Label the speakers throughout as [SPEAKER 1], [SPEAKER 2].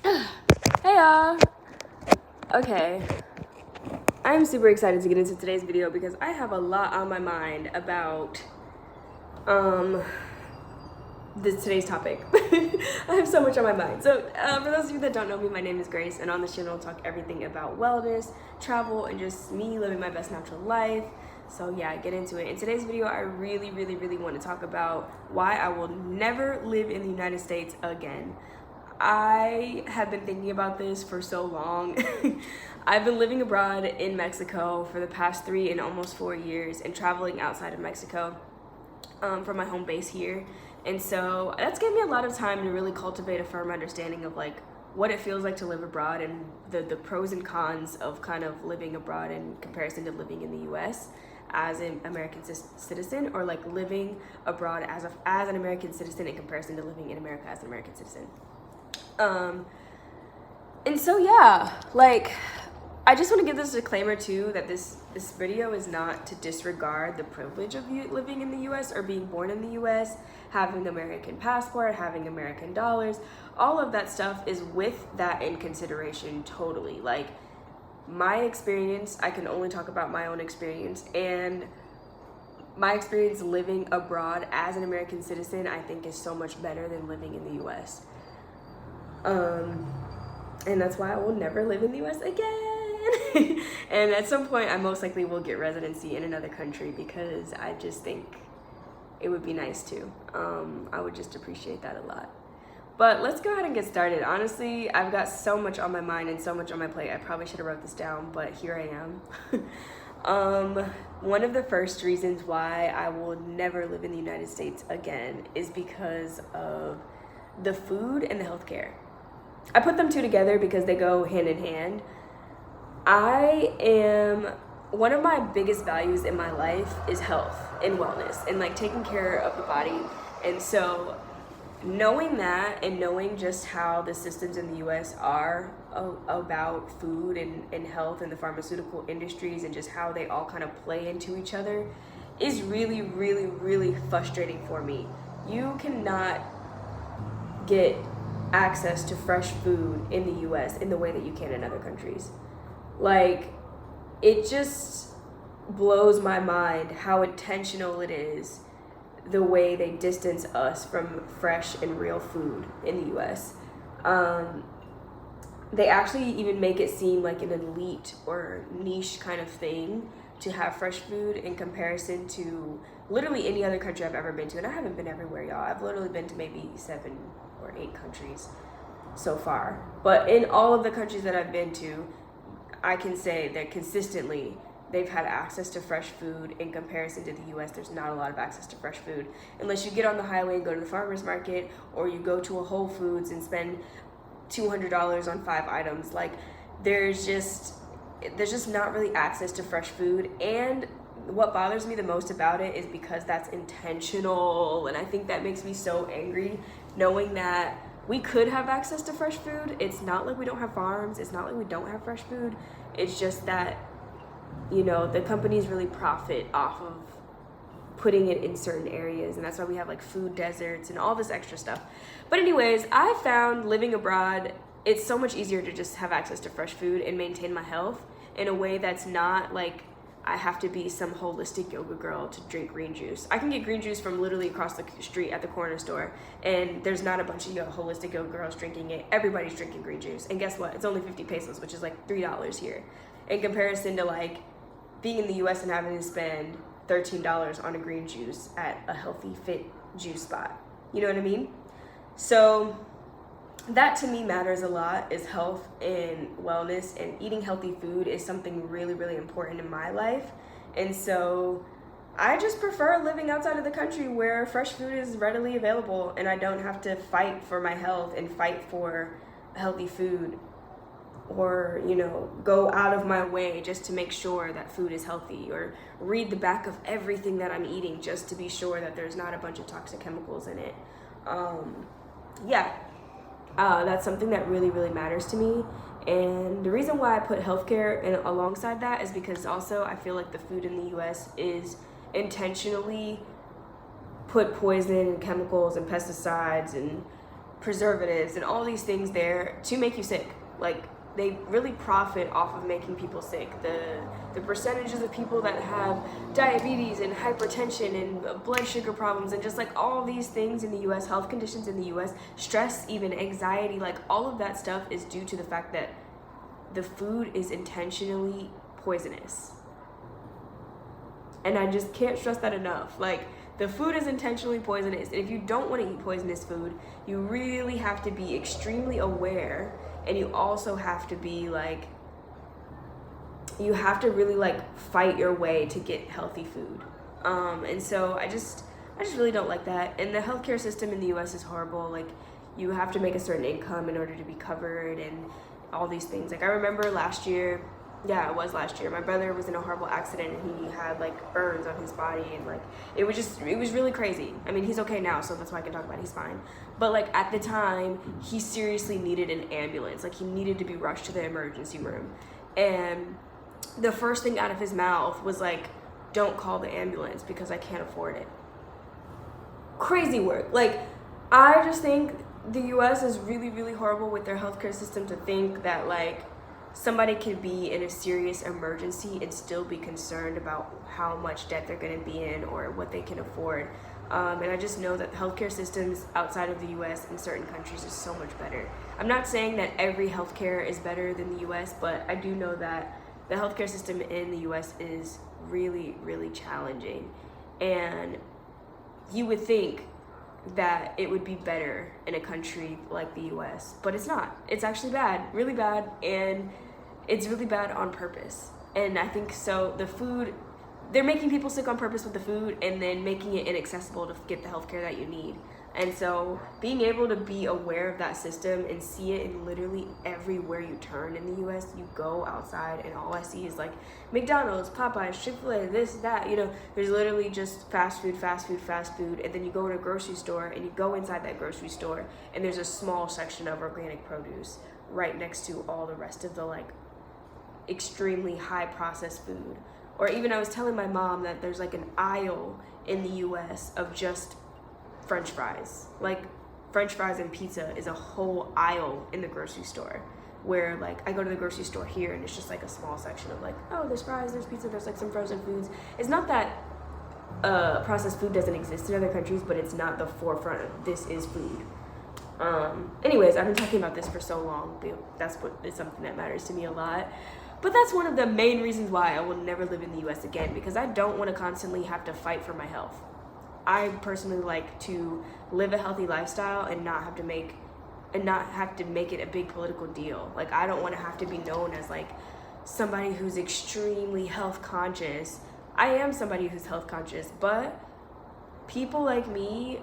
[SPEAKER 1] Hey y'all! Okay, I'm super excited to get into today's video because I have a lot on my mind about um today's topic. I have so much on my mind. So for those of you that don't know me, my name is Grace, and on this channel I'll talk everything about wellness, travel, and just me living my best natural life. So yeah, get into it. In today's video, I really want to talk about why I will never live in the United States again. I have been thinking about this for so long. I've been living abroad in Mexico for the past 3 and almost 4 years and traveling outside of Mexico from my home base here. And so that's given me a lot of time to really cultivate a firm understanding of like what it feels like to live abroad and the pros and cons of kind of living abroad in comparison to living in the US as an American citizen, or like living abroad as an American citizen in comparison to living in America as an American citizen. And so yeah, like I just want to give this disclaimer too that this video is not to disregard the privilege of you living in the US or being born in the US, having the American passport, having American dollars. All of that stuff is with that in consideration totally. Like my experience, I can only talk about my own experience, and my experience living abroad as an American citizen I think is so much better than living in the US. And that's why I will never live in the US again. And at some point I most likely will get residency in another country because I just think it would be nice to. I would just appreciate that a lot. But let's go ahead and get started. Honestly, I've got so much on my mind and so much on my plate. I probably should have wrote this down, but here I am. One of the first reasons why I will never live in the United States again is because of the food and the healthcare. I put them two together because they go hand in hand. One of my biggest values in my life is health and wellness and like taking care of the body. And so knowing that and knowing just how the systems in the US are about food and health and the pharmaceutical industries and just how they all kind of play into each other is really frustrating for me. You cannot get access to fresh food in the US in the way that you can in other countries. Like, it just blows my mind how intentional it is the way they distance us from fresh and real food in the US. They actually even make it seem like an elite or niche kind of thing to have fresh food in comparison to literally any other country I've ever been to. And I haven't been everywhere, y'all. I've literally been to maybe 7 or 8 countries so far. But in all of the countries that I've been to, I can say that consistently they've had access to fresh food in comparison to the US. There's not a lot of access to fresh food unless you get on the highway and go to the farmer's market, or you go to a Whole Foods and spend $200 on 5 items. Like there's just not really access to fresh food. And what bothers me the most about it is because that's intentional, and I think that makes me so angry knowing that we could have access to fresh food. It's not like we don't have farms, it's not like we don't have fresh food. It's just that, you know, the companies really profit off of putting it in certain areas, and that's why we have like food deserts and all this extra stuff. But anyways, I found living abroad, it's so much easier to just have access to fresh food and maintain my health in a way that's not like I have to be some holistic yoga girl to drink green juice. I can get green juice from literally across the street at the corner store, and there's not a bunch of holistic yoga girls drinking it. Everybody's drinking green juice. And guess what? It's only 50 pesos, which is like $3 here. In comparison to like being in the US and having to spend $13 on a green juice at a healthy fit juice spot. You know what I mean? So that to me matters a lot, is health and wellness, and eating healthy food is something really important in my life. And so I just prefer living outside of the country where fresh food is readily available and I don't have to fight for my health and fight for healthy food, or, you know, go out of my way just to make sure that food is healthy, or read the back of everything that I'm eating just to be sure that there's not a bunch of toxic chemicals in it. That's something that really matters to me. And the reason why I put healthcare in alongside that is because also I feel like the food in the US is intentionally put poison and chemicals and pesticides and preservatives and all these things there to make you sick. Like, they really profit off of making people sick. The percentages of people that have diabetes and hypertension and blood sugar problems and just like all these things in the US, health conditions in the US, stress, even anxiety, like all of that stuff is due to the fact that the food is intentionally poisonous. And I just can't stress that enough. Like, the food is intentionally poisonous. And if you don't want to eat poisonous food, you really have to be extremely aware. And you also have to be like, you have to really like fight your way to get healthy food. And so I just really don't like that. And the healthcare system in the US is horrible. Like, you have to make a certain income in order to be covered and all these things. Like, I remember last year, my brother was in a horrible accident and he had like burns on his body, and like it was really crazy. I mean, he's okay now, so that's why I can talk about it. He's fine. But like at the time, he seriously needed an ambulance. Like, he needed to be rushed to the emergency room. And the first thing out of his mouth was like, "Don't call the ambulance because I can't afford it." Crazy work. Like, I just think the US is really, really horrible with their healthcare system, to think that like somebody could be in a serious emergency and still be concerned about how much debt they're going to be in or what they can afford. And I just know that the healthcare systems outside of the US in certain countries is so much better. I'm not saying that every healthcare is better than the US, but I do know that the healthcare system in the US is really, really challenging. And you would think that it would be better in a country like the US, but it's not. It's actually bad, really bad, and it's really bad on purpose. And I think so the food, they're making people sick on purpose with the food and then making it inaccessible to get the healthcare that you need. And so being able to be aware of that system and see it in literally everywhere you turn in the US, you go outside and all I see is like McDonald's, Popeyes, Chick-fil-A, this, that, you know, there's literally just fast food. And then you go to a grocery store and you go inside that grocery store and there's a small section of organic produce right next to all the rest of the like extremely high processed food. Or even I was telling my mom that there's like an aisle in the US of just French fries. Like, French fries and pizza is a whole aisle in the grocery store, where like I go to the grocery store here and it's just like a small section of like, oh, there's fries, there's pizza, there's like some frozen foods. It's not that processed food doesn't exist in other countries, but it's not the forefront of this is food. Anyways, I've been talking about this for so long, but that's what is something that matters to me a lot. But that's one of the main reasons why I will never live in the US again, because I don't want to constantly have to fight for my health. I personally like to live a healthy lifestyle and not have to make it a big political deal. Like, I don't want to have to be known as like somebody who's extremely health conscious. I am somebody who's health conscious, but people like me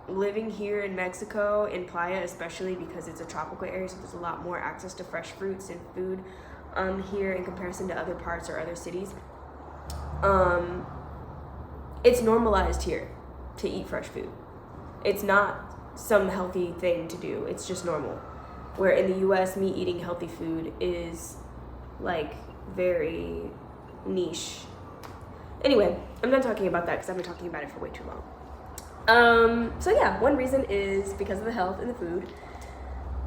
[SPEAKER 1] living here in Mexico, in Playa especially, because it's a tropical area, so there's a lot more access to fresh fruits and food here in comparison to other parts or other cities. It's normalized here to eat fresh food. It's not some healthy thing to do. It's just normal. Where in the US, me eating healthy food is like very niche. Anyway, I'm not talking about that because I've been talking about it for way too long. So yeah, one reason is because of the health and the food.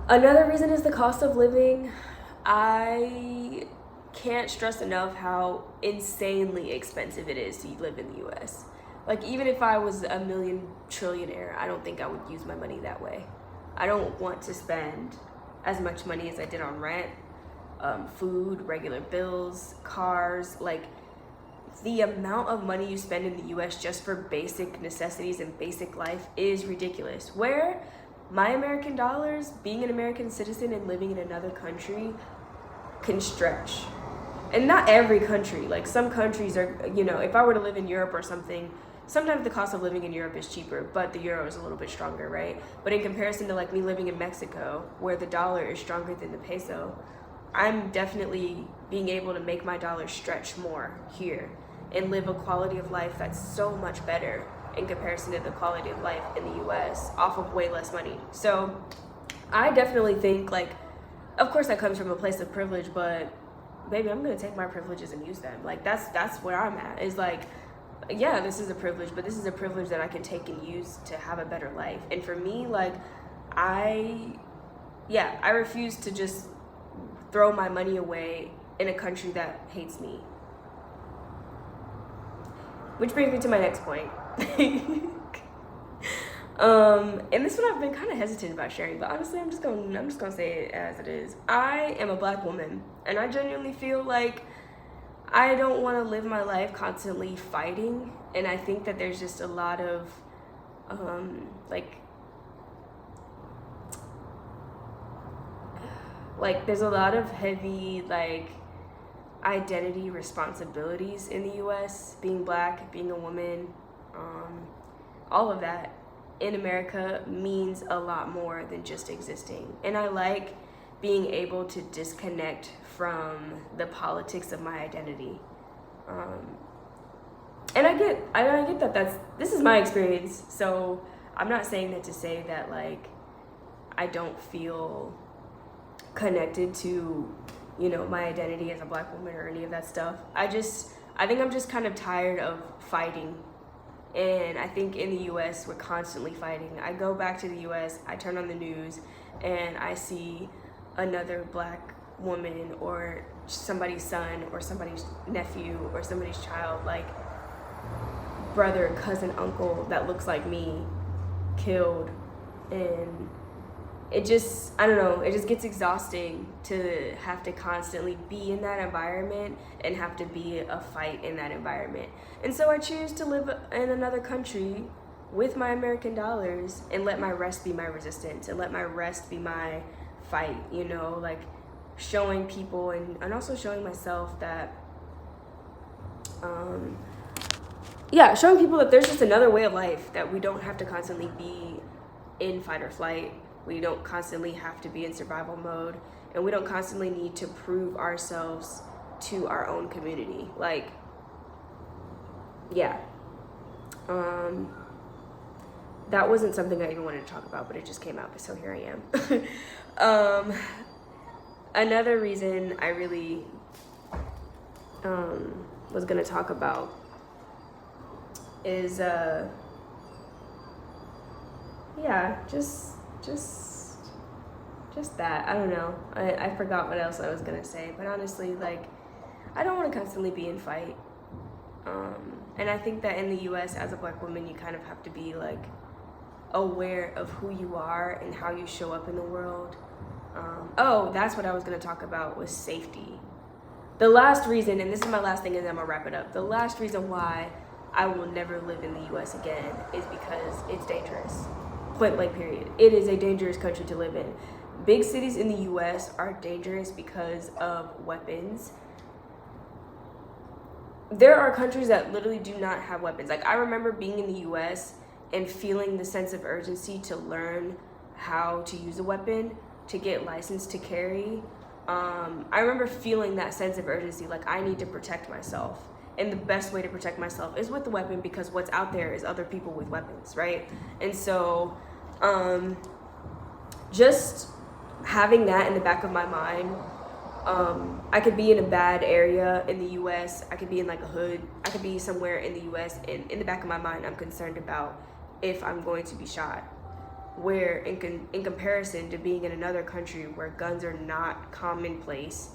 [SPEAKER 1] Another reason is the cost of living. I can't stress enough how insanely expensive it is to live in the US. Like, even if I was a million trillionaire, I don't think I would use my money that way. I don't want to spend as much money as I did on rent, food, regular bills, cars. Like, the amount of money you spend in the US just for basic necessities and basic life is ridiculous. Where my American dollars, being an American citizen and living in another country, can stretch. And not every country. Like, some countries are, you know, if I were to live in Europe or something, sometimes the cost of living in Europe is cheaper, but the euro is a little bit stronger, right? But in comparison to like me living in Mexico, where the dollar is stronger than the peso, I'm definitely being able to make my dollar stretch more here and live a quality of life that's so much better in comparison to the quality of life in the US off of way less money. So I definitely think, like, of course that comes from a place of privilege, but baby, I'm gonna take my privileges and use them. Like, that's where I'm at, is like, yeah, this is a privilege, but this is a privilege that I can take and use to have a better life. And for me, like, I refuse to just throw my money away in a country that hates me. Which brings me to my next point. And this one I've been kind of hesitant about sharing, but honestly, I'm just gonna say it as it is. I am a Black woman, and I genuinely feel like I don't want to live my life constantly fighting, and I think that there's just a lot of like there's a lot of heavy like identity responsibilities in the US, being Black, being a woman, all of that in America means a lot more than just existing. And I like being able to disconnect from the politics of my identity. And I get that this is my experience. So I'm not saying that to say that like I don't feel connected to, you know, my identity as a Black woman or any of that stuff. I think I'm just kind of tired of fighting. And I think in the US, we're constantly fighting. I go back to the US, I turn on the news, and I see another Black woman or somebody's son or somebody's nephew or somebody's child, like brother, cousin, uncle that looks like me, killed. And it just, I don't know, it just gets exhausting to have to constantly be in that environment and have to be a fight in that environment. And so I choose to live in another country with my American dollars and let my rest be my resistance and let my rest be my fight, you know, like showing people and also showing myself that, showing people that there's just another way of life, that we don't have to constantly be in fight or flight. We don't constantly have to be in survival mode, and we don't constantly need to prove ourselves to our own community. Like, yeah. That wasn't something I even wanted to talk about, but it just came out, so here I am. Another reason I really was gonna talk about is just that. I don't know. I forgot what else I was gonna say, but honestly, like, I don't want to constantly be in fight. And I think that in the US, as a Black woman, you kind of have to be like aware of who you are and how you show up in the world. That's what I was gonna talk about, was safety. The last reason, and this is my last thing and then I'm gonna wrap it up. The last reason why I will never live in the US again is because it's dangerous. Point blank period. It is a dangerous country to live in. Big cities in the US are dangerous because of weapons. There are countries that literally do not have weapons. Like, I remember being in the US and feeling the sense of urgency to learn how to use a weapon, to get licensed to carry. I remember feeling that sense of urgency, like I need to protect myself. And the best way to protect myself is with the weapon, because what's out there is other people with weapons, right? And so just having that in the back of my mind, I could be in a bad area in the US, I could be in like a hood, I could be somewhere in the US, and in the back of my mind, I'm concerned about if I'm going to be shot. Where in comparison to being in another country where guns are not commonplace,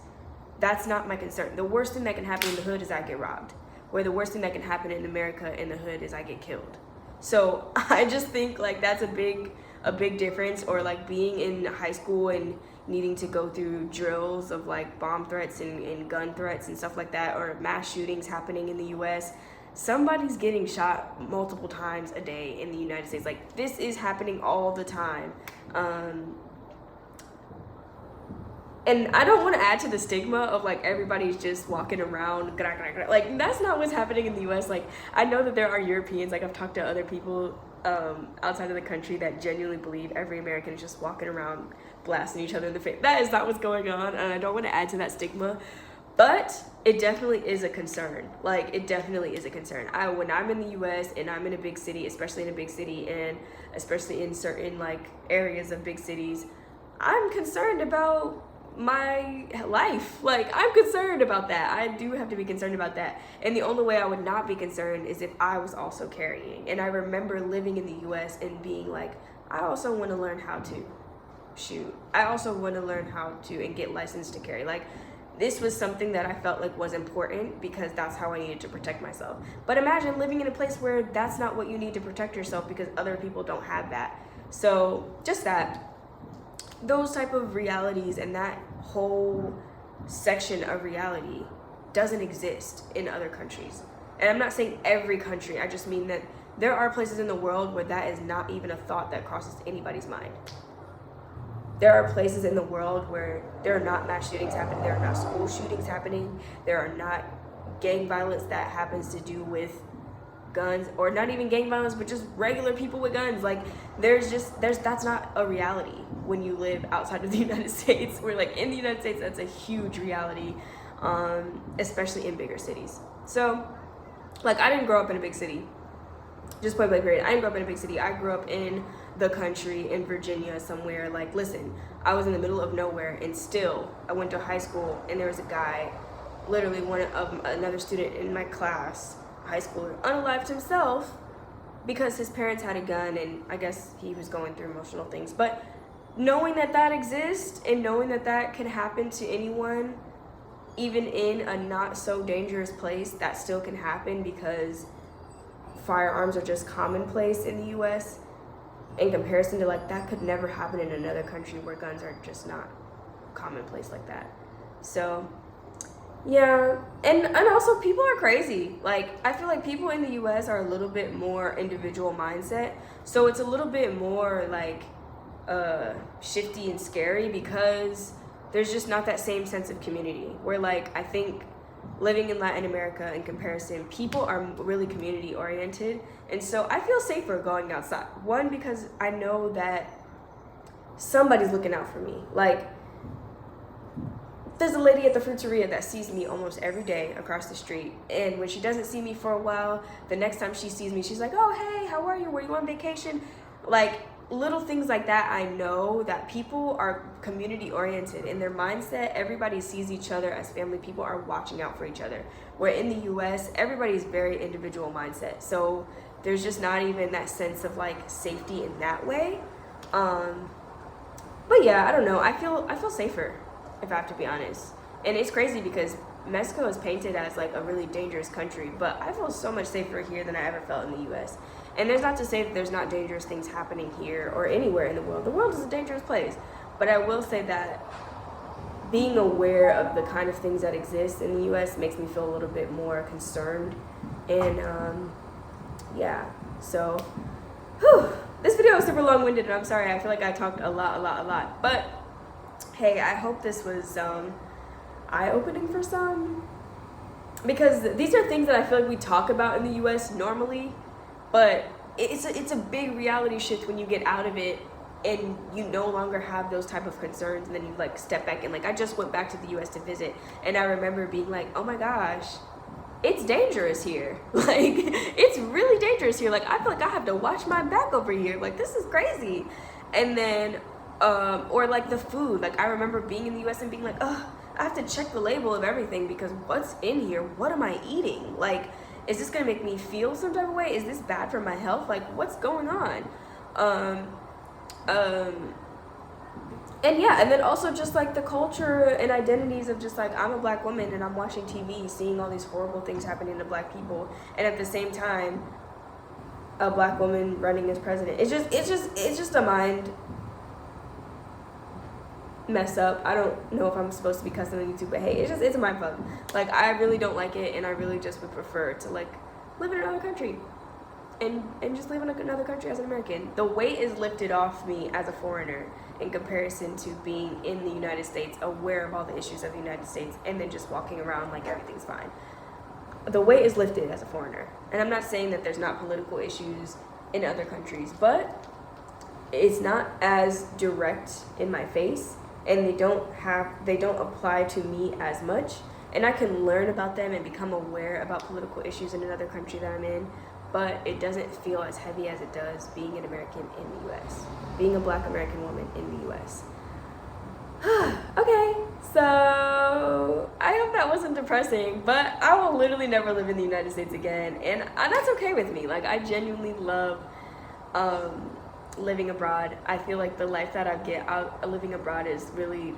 [SPEAKER 1] that's not my concern. The worst thing that can happen in the hood is I get robbed. Where the worst thing that can happen in America in the hood is I get killed. So I just think like that's a big difference. Or like being in high school and needing to go through drills of like bomb threats and gun threats and stuff like that, or mass shootings happening in the US. Somebody's getting shot multiple times a day in the United States. Like, this is happening all the time. And I don't want to add to the stigma of like everybody's just walking around, like that's not what's happening in the US. Like, I know that there are Europeans, like I've talked to other people outside of the country that genuinely believe every American is just walking around blasting each other in the face. That is not what's going on, and I don't want to add to that stigma. But it definitely is a concern. Like, it definitely is a concern. When I'm in the US and I'm in a big city, especially in a big city and especially in certain like areas of big cities, I'm concerned about my life. Like, I'm concerned about that. I do have to be concerned about that. And the only way I would not be concerned is if I was also carrying. And I remember living in the US and being like, I also want to learn how to shoot. I also want to learn how to and get licensed to carry. Like, this was something that I felt like was important because that's how I needed to protect myself. But imagine living in a place where that's not what you need to protect yourself because other people don't have that. So just that, those type of realities and that whole section of reality doesn't exist in other countries. And I'm not saying every country, I just mean that there are places in the world where that is not even a thought that crosses anybody's mind. There are places in the world where there are not mass shootings happening, there are not school shootings happening, there are not gang violence that happens to do with guns, or not even gang violence, but just regular people with guns. Like, that's not a reality when you live outside of the United States. We're like, in the United States, that's a huge reality, especially in bigger cities. So, like, I didn't grow up in a big city. Just point blank period. I didn't grow up in a big city. I grew up in the country, in Virginia somewhere. Like, listen, I was in the middle of nowhere, and still I went to high school, and there was a guy, literally one of another student in my class, high schooler, unalived himself because his parents had a gun, and I guess he was going through emotional things. But knowing that that exists and knowing that that can happen to anyone, even in a not so dangerous place, that still can happen because firearms are just commonplace in the US in comparison to, like, that could never happen in another country where guns are just not commonplace like that. So yeah, and also people are crazy. Like, I feel like people in the US are a little bit more individual mindset, so it's a little bit more like shifty and scary because there's just not that same sense of community. Where, like, I think living in Latin America in comparison, people are really community oriented, and so I feel safer going outside. One, because I know that somebody's looking out for me. Like, there's a lady at the fruiteria that sees me almost every day across the street, and when she doesn't see me for a while, the next time she sees me, she's like, oh, hey, how are you? Were you on vacation? Like, little things like that. I know that people are community oriented in their mindset. Everybody sees each other as family. People are watching out for each other. Where in the US, everybody's very individual mindset. So there's just not even that sense of, like, safety in that way. But yeah, I don't know. I feel safer, if I have to be honest. And it's crazy because Mexico is painted as, like, a really dangerous country, but I feel so much safer here than I ever felt in the US. And there's not to say that there's not dangerous things happening here or anywhere in the world. The world is a dangerous place. But I will say that being aware of the kind of things that exist in the US makes me feel a little bit more concerned. And yeah, so this video is super long-winded, and I'm sorry. I feel like I talked a lot. But hey, I hope this was eye-opening for some, because these are things that I feel like we talk about in the US normally, but it's a big reality shift when you get out of it and you no longer have those type of concerns, and then you, like, step back. And, like, I just went back to the US to visit, and I remember being like, oh my gosh, it's dangerous here. Like, it's really dangerous here. Like, I feel like I have to watch my back over here. Like, this is crazy. And then or, like, the food. Like, I remember being in the US and being like, oh, I have to check the label of everything because what's in here? What am I eating? Like, is this gonna make me feel some type of way? Is this bad for my health? Like, what's going on? And yeah, and then also just, like, the culture and identities of just, like, I'm a black woman and I'm watching TV, seeing all these horrible things happening to black people, and at the same time, a black woman running as president. It's just a mind mess up. I don't know if I'm supposed to be cussing on YouTube, but hey, it's a mind fuck. Like, I really don't like it, and I really just would prefer to, like, live in another country and just live in another country as an American. The weight is lifted off me as a foreigner in comparison to being in the United States, aware of all the issues of the United States, and then just walking around like everything's fine. The weight is lifted as a foreigner. And I'm not saying that there's not political issues in other countries, but it's not as direct in my face, and they don't apply to me as much, and I can learn about them and become aware about political issues in another country that I'm in, but it doesn't feel as heavy as it does being an American in the US, being a black American woman in the US. Okay, so I hope that wasn't depressing, but I will literally never live in the United States again, and that's okay with me. Like, I genuinely love living abroad. I feel like the life that I get out living abroad is really,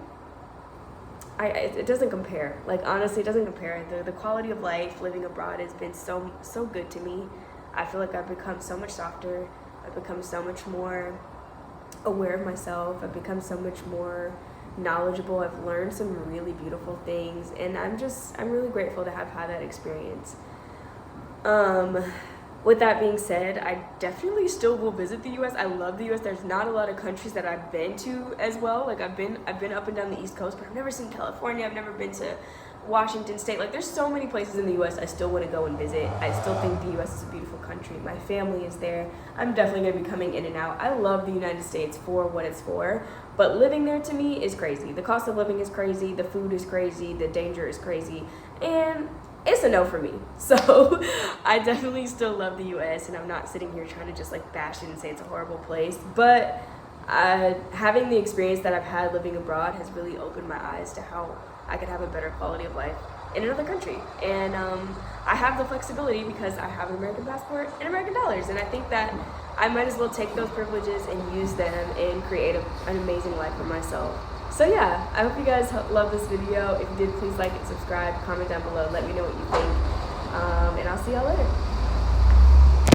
[SPEAKER 1] it doesn't compare. Like, honestly, it doesn't compare. The quality of life living abroad has been so good to me. I feel like I've become so much softer. I've become so much more aware of myself. I've become so much more knowledgeable. I've learned some really beautiful things, and I'm really grateful to have had that experience. With that being said, I definitely still will visit the US. I love the US. There's not a lot of countries that I've been to as well. Like, I've been up and down the East Coast, but I've never seen California. I've never been to Washington State. Like, there's so many places in the US I still want to go and visit. I still think the US is a beautiful country. My family is there. I'm definitely going to be coming in and out. I love the United States for what it's for, but living there to me is crazy. The cost of living is crazy. The food is crazy. The danger is crazy. And it's a no for me. So I definitely still love the US, and I'm not sitting here trying to just like bash it and say it's a horrible place, but having the experience that I've had living abroad has really opened my eyes to how I could have a better quality of life in another country. And I have the flexibility because I have an American passport and American dollars, and I think that I might as well take those privileges and use them and create an amazing life for myself. So yeah, I hope you guys love this video. If you did, please like and subscribe, comment down below, let me know what you think, and I'll see y'all later.